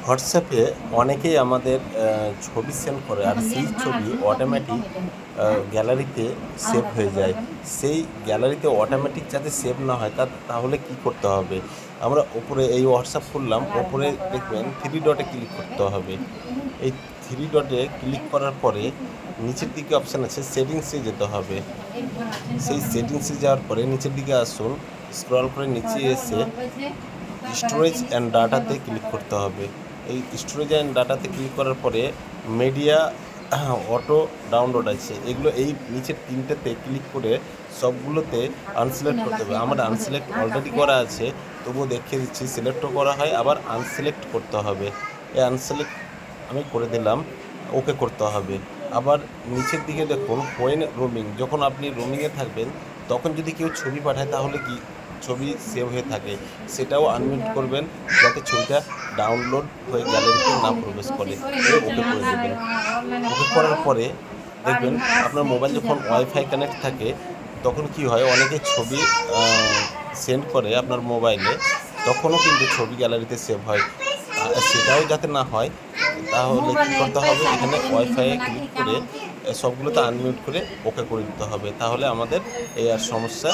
হোয়াটসঅ্যাপে অনেকেই আমাদের ছবি সেন্ড করে, আর সেই ছবি অটোমেটিক গ্যালারিতে সেভ হয়ে যায়। সেই গ্যালারিতে অটোমেটিক যাতে সেভ না হয় তাহলে কি করতে হবে? আমরা ওপরে এই হোয়াটসঅ্যাপ খুললাম, ওপরে দেখবেন 3 ডটে ক্লিক করতে হবে। এই 3 ডটে ক্লিক করার পরে নিচের দিকে অপশান আছে, সেটিংসে যেতে হবে। সেই সেটিংসে যাওয়ার পরে নিচের দিকে আসুন, স্ক্রল করে নিচে এসে স্টোরেজ অ্যান্ড ডাটাতে ক্লিক করতে হবে। এই স্টোরেজ অ্যান্ড ডাটাতে ক্লিক করার পরে মিডিয়া অটো ডাউনলোড আছে, এগুলো এই নিচের তিনটেতে ক্লিক করে সবগুলোতে আনসিলেক্ট করতে হবে। আমার আনসিলেক্ট অলরেডি করা আছে, তবুও দেখিয়ে দিচ্ছি। সিলেক্টও করা হয়, আবার আনসিলেক্ট করতে হবে। এই আনসিলেক্ট আমি করে দিলাম, ওকে করতে হবে। আবার নিচের দিকে দেখুন, হোয়েন রোমিং, যখন আপনি রোমিংয়ে থাকবেন তখন যদি কেউ ছবি পাঠায় তাহলে কি ছবি সেভ হয়ে থাকে, সেটাও আনমিউট করবেন যাতে ছবিটা ডাউনলোড হয়ে গ্যালারিতে না প্রবেশ করে। ওকে করে দেবেন। ওকে করার পরে দেখবেন আপনার মোবাইল যখন ওয়াইফাই কানেক্ট থাকে তখন কি হয়, অনেকে ছবি সেন্ড করে আপনার মোবাইলে, তখনও কিন্তু ছবি গ্যালারিতে সেভ হয়। সেটাও যাতে না হয় তাহলে কী করতে হবে, এখানে ওয়াইফাইয়ে ক্লিক করে সবগুলোতে আনমিউট করে ওকে করে দিতে হবে। তাহলে আমাদের এই আর সমস্যা